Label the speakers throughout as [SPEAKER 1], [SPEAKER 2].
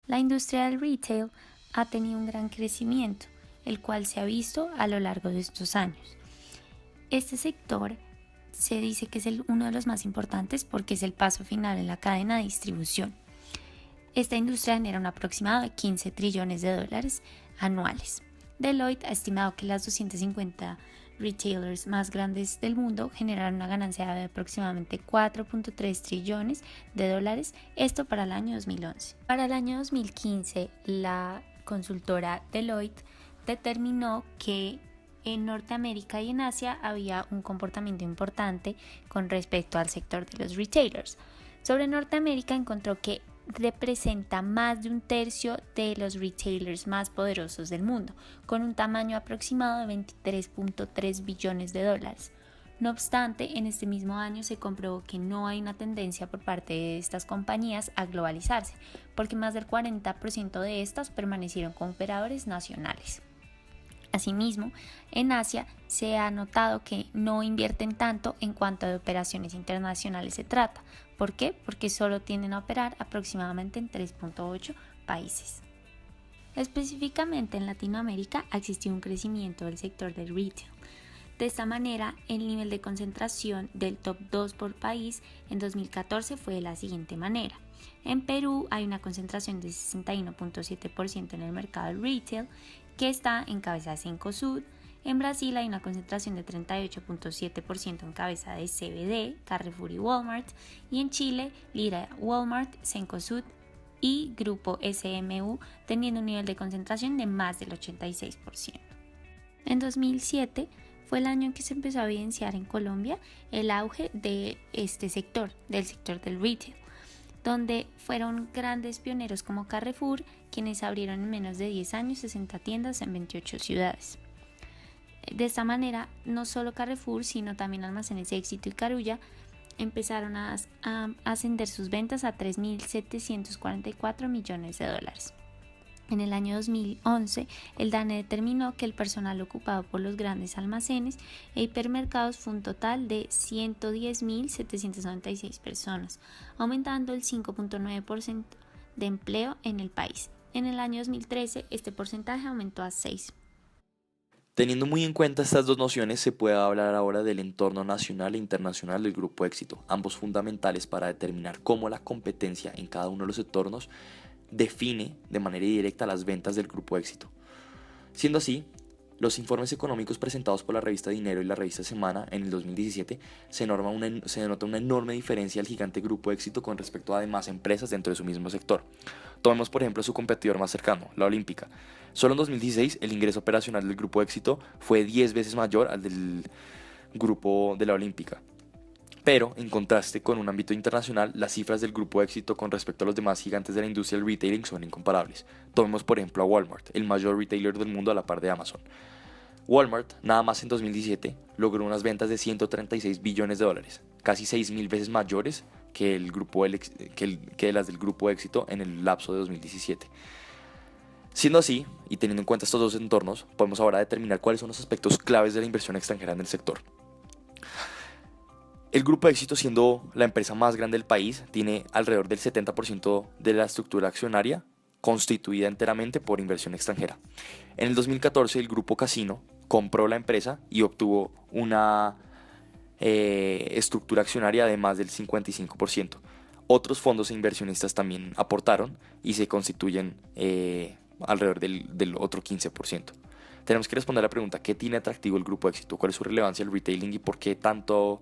[SPEAKER 1] La industria del retail ha tenido un gran crecimiento, el cual se ha visto a lo largo de estos años. Este sector se dice que es uno de los más importantes porque es el paso final en la cadena de distribución. Esta industria genera un aproximado de 15 trillones de dólares anuales. Deloitte ha estimado que las 250 retailers más grandes del mundo generarán una ganancia de aproximadamente 4.3 trillones de dólares, esto para el año 2011. Para el año 2015, la consultora Deloitte determinó que en Norteamérica y en Asia había un comportamiento importante con respecto al sector de los retailers. Sobre Norteamérica encontró que representa más de un tercio de los retailers más poderosos del mundo, con un tamaño aproximado de 23.3 billones de dólares. No obstante, en este mismo año se comprobó que no hay una tendencia por parte de estas compañías a globalizarse, porque más del 40% de estas permanecieron con operadores nacionales. Asimismo, en Asia se ha notado que no invierten tanto en cuanto a operaciones internacionales se trata. ¿Por qué? Porque solo tienden a operar aproximadamente en 3.8 países. Específicamente en Latinoamérica ha existido un crecimiento del sector del retail. De esta manera, el nivel de concentración del top 2 por país en 2014 fue de la siguiente manera. En Perú hay una concentración de 61.7% en el mercado del retail, que está en cabeza de Cencosud. En Brasil hay una concentración de 38.7% en cabeza de CBD, Carrefour y Walmart. Y en Chile lidera Walmart, Cencosud y Grupo SMU, teniendo un nivel de concentración de más del 86%. En 2007 fue el año en que se empezó a evidenciar en Colombia el auge de este sector, del sector del retail, donde fueron grandes pioneros como Carrefour, quienes abrieron en menos de 10 años 60 tiendas en 28 ciudades. De esta manera, no solo Carrefour, sino también Almacenes Éxito y Carulla empezaron a ascender sus ventas a 3.744 millones de dólares. En el año 2011, el DANE determinó que el personal ocupado por los grandes almacenes e hipermercados fue un total de 110.796 personas, aumentando el 5.9% de empleo en el país. En el año 2013, este porcentaje aumentó a 6%.
[SPEAKER 2] Teniendo muy en cuenta estas dos nociones, se puede hablar ahora del entorno nacional e internacional del Grupo Éxito, ambos fundamentales para determinar cómo la competencia en cada uno de los entornos define de manera directa las ventas del Grupo Éxito. Siendo así, los informes económicos presentados por la revista Dinero y la revista Semana en el 2017 se denota una enorme diferencia del gigante Grupo Éxito con respecto a demás empresas dentro de su mismo sector. Tomemos por ejemplo su competidor más cercano, la Olímpica. Solo en 2016 el ingreso operacional del Grupo Éxito fue 10 veces mayor al del grupo de la Olímpica. Pero, en contraste con un ámbito internacional, las cifras del Grupo Éxito con respecto a los demás gigantes de la industria del retailing son incomparables. Tomemos por ejemplo a Walmart, el mayor retailer del mundo a la par de Amazon. Walmart, nada más en 2017, logró unas ventas de 136 billones de dólares, casi 6.000 veces mayores que las del Grupo Éxito en el lapso de 2017. Siendo así, y teniendo en cuenta estos dos entornos, podemos ahora determinar cuáles son los aspectos claves de la inversión extranjera en el sector. El Grupo Éxito, siendo la empresa más grande del país, tiene alrededor del 70% de la estructura accionaria constituida enteramente por inversión extranjera. En el 2014 el Grupo Casino compró la empresa y obtuvo una estructura accionaria de más del 55%. Otros fondos e inversionistas también aportaron y se constituyen alrededor del otro 15%. Tenemos que responder a la pregunta: ¿qué tiene atractivo el Grupo Éxito? ¿Cuál es su relevancia el retailing y por qué tanto?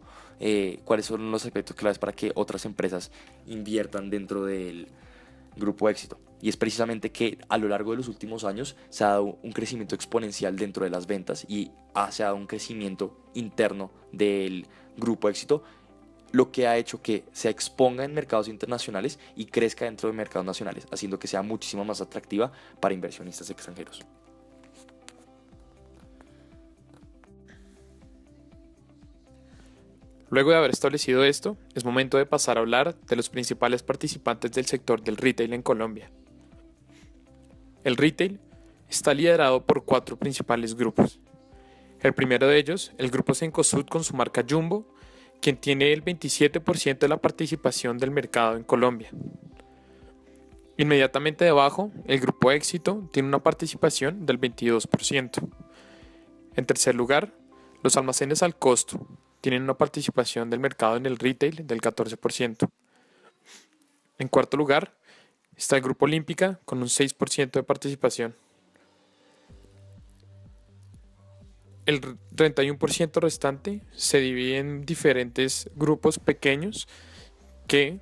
[SPEAKER 2] ¿Cuáles son los aspectos claves para que otras empresas inviertan dentro del Grupo Éxito? Y es precisamente que a lo largo de los últimos años se ha dado un crecimiento exponencial dentro de las ventas y se ha dado un crecimiento interno del Grupo Éxito, lo que ha hecho que se exponga en mercados internacionales y crezca dentro de mercados nacionales, haciendo que sea muchísimo más atractiva para inversionistas extranjeros.
[SPEAKER 3] Luego de haber establecido esto, es momento de pasar a hablar de los principales participantes del sector del retail en Colombia. El retail está liderado por 4 principales grupos. El primero de ellos, el grupo Cencosud con su marca Jumbo, quien tiene el 27% de la participación del mercado en Colombia. Inmediatamente debajo, el grupo éxito tiene una participación del 22%. En tercer lugar, los almacenes al costo tienen una participación del mercado en el retail del 14%. En cuarto lugar, está el grupo Olímpica con un 6% de participación. El 31% restante se divide en diferentes grupos pequeños que,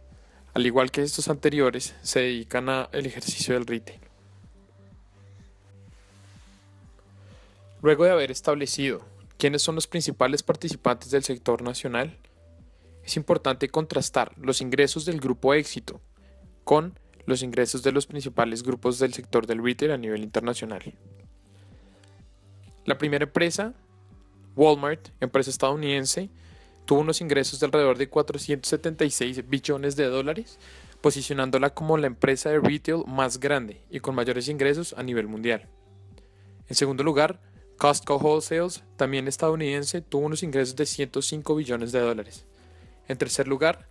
[SPEAKER 3] al igual que estos anteriores, se dedican al ejercicio del retail. Luego de haber establecido quiénes son los principales participantes del sector nacional, es importante contrastar los ingresos del grupo éxito con los ingresos de los principales grupos del sector del retail a nivel internacional. La primera empresa, Walmart, empresa estadounidense, tuvo unos ingresos de alrededor de 476 billones de dólares, posicionándola como la empresa de retail más grande y con mayores ingresos a nivel mundial. En segundo lugar, Costco Wholesale, también estadounidense, tuvo unos ingresos de 105 billones de dólares. En tercer lugar,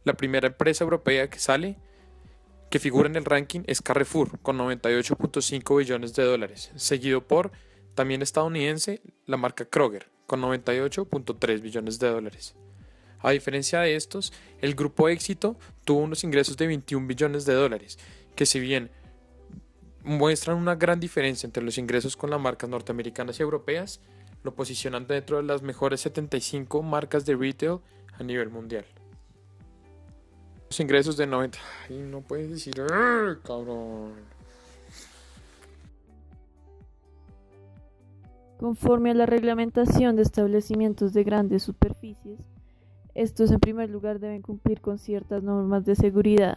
[SPEAKER 3] la primera empresa europea que figura en el ranking es Carrefour, con 98.5 billones de dólares, seguido por, también estadounidense, la marca Kroger, con 98.3 billones de dólares. A diferencia de estos, el grupo éxito tuvo unos ingresos de 21 billones de dólares, que si bien muestran una gran diferencia entre los ingresos con las marcas norteamericanas y europeas, lo posicionan dentro de las mejores 75 marcas de retail a nivel mundial. Los ingresos de 90... Ay, no puedes decir... cabrón.
[SPEAKER 4] Conforme a la reglamentación de establecimientos de grandes superficies, estos en primer lugar deben cumplir con ciertas normas de seguridad.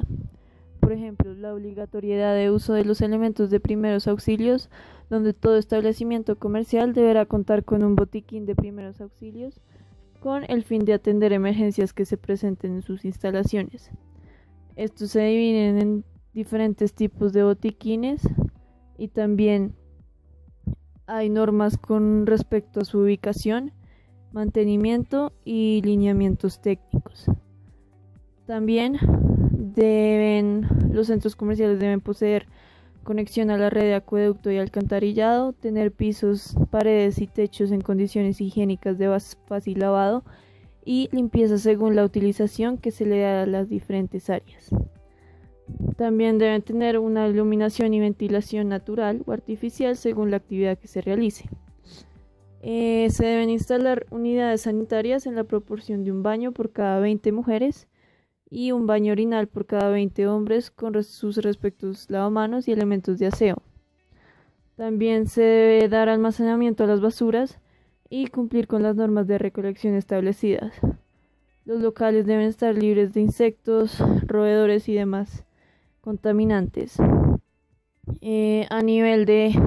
[SPEAKER 4] Por ejemplo, la obligatoriedad de uso de los elementos de primeros auxilios, donde todo establecimiento comercial deberá contar con un botiquín de primeros auxilios con el fin de atender emergencias que se presenten en sus instalaciones. Estos se dividen en diferentes tipos de botiquines y también hay normas con respecto a su ubicación, mantenimiento y lineamientos técnicos. También los centros comerciales deben poseer conexión a la red de acueducto y alcantarillado, tener pisos, paredes y techos en condiciones higiénicas de fácil lavado y limpieza según la utilización que se le da a las diferentes áreas. También deben tener una iluminación y ventilación natural o artificial según la actividad que se realice. Se deben instalar unidades sanitarias en la proporción de un baño por cada 20 mujeres y un baño orinal por cada 20 hombres con sus respectivos lavamanos y elementos de aseo. También se debe dar almacenamiento a las basuras y cumplir con las normas de recolección establecidas. Los locales deben estar libres de insectos, roedores y demás contaminantes. A nivel de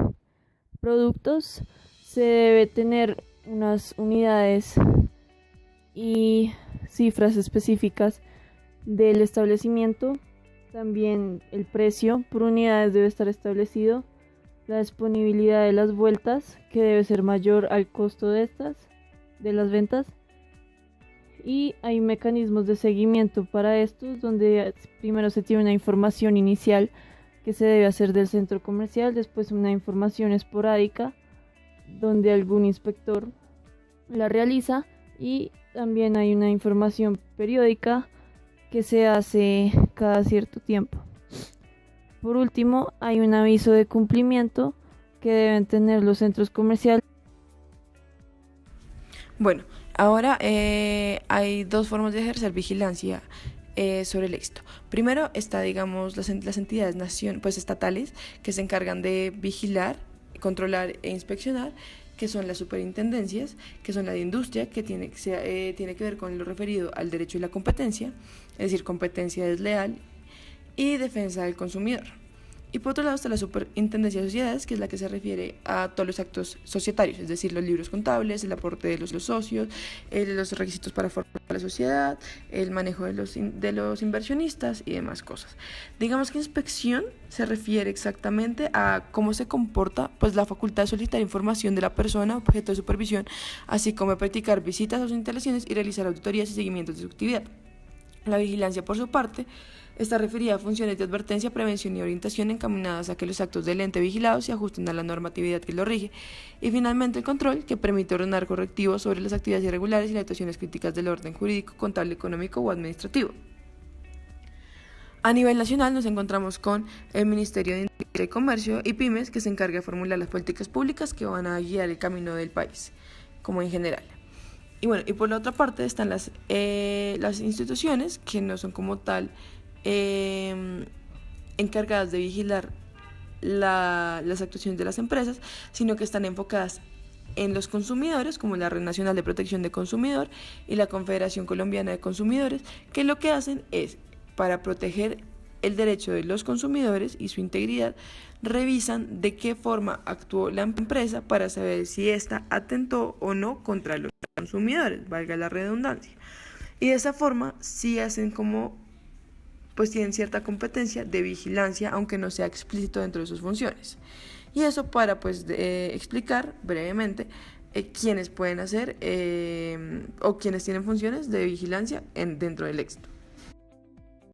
[SPEAKER 4] productos, se debe tener unas unidades y cifras específicas del establecimiento. También el precio por unidades debe estar establecido, la disponibilidad de las vueltas, que debe ser mayor al costo de las ventas, y hay mecanismos de seguimiento para estos, donde primero se tiene una información inicial que se debe hacer del centro comercial, después una información esporádica donde algún inspector la realiza, y también hay una información periódica que se hace cada cierto tiempo. Por último, hay un aviso de cumplimiento que deben tener los centros comerciales.
[SPEAKER 5] Bueno, ahora hay dos formas de ejercer vigilancia sobre el éxito. Primero está, digamos, las entidades estatales que se encargan de vigilar, controlar e inspeccionar, que son las superintendencias, que son la de industria, que tiene que ver con lo referido al derecho y la competencia, es decir, competencia desleal, y defensa del consumidor. Y por otro lado está la superintendencia de sociedades, que es la que se refiere a todos los actos societarios, es decir, los libros contables, el aporte de los socios, los requisitos para formar la sociedad, el manejo de los inversionistas y demás cosas. Digamos que inspección se refiere exactamente a cómo se comporta la facultad de solicitar información de la persona objeto de supervisión, así como de practicar visitas a sus instalaciones y realizar auditorías y seguimientos de su actividad. La vigilancia, por su parte, está referida a funciones de advertencia, prevención y orientación encaminadas a que los actos del ente vigilado se ajusten a la normatividad que lo rige. Y finalmente el control, que permite ordenar correctivos sobre las actividades irregulares y las situaciones críticas del orden jurídico, contable, económico o administrativo. A nivel nacional nos encontramos con el Ministerio de Industria y Comercio y Pymes, que se encarga de formular las políticas públicas que van a guiar el camino del país, como en general. Y bueno, y por la otra parte están las instituciones que no son como tal encargadas de vigilar las actuaciones de las empresas, sino que están enfocadas en los consumidores, como la Red Nacional de Protección de Consumidor y la Confederación Colombiana de Consumidores, que lo que hacen es, para proteger el derecho de los consumidores y su integridad, revisan de qué forma actuó la empresa para saber si ésta atentó o no contra los consumidores, valga la redundancia. Y de esa forma sí hacen como, pues tienen cierta competencia de vigilancia, aunque no sea explícito dentro de sus funciones. Y eso para pues explicar brevemente quiénes pueden hacer o quiénes tienen funciones de vigilancia dentro del éxito.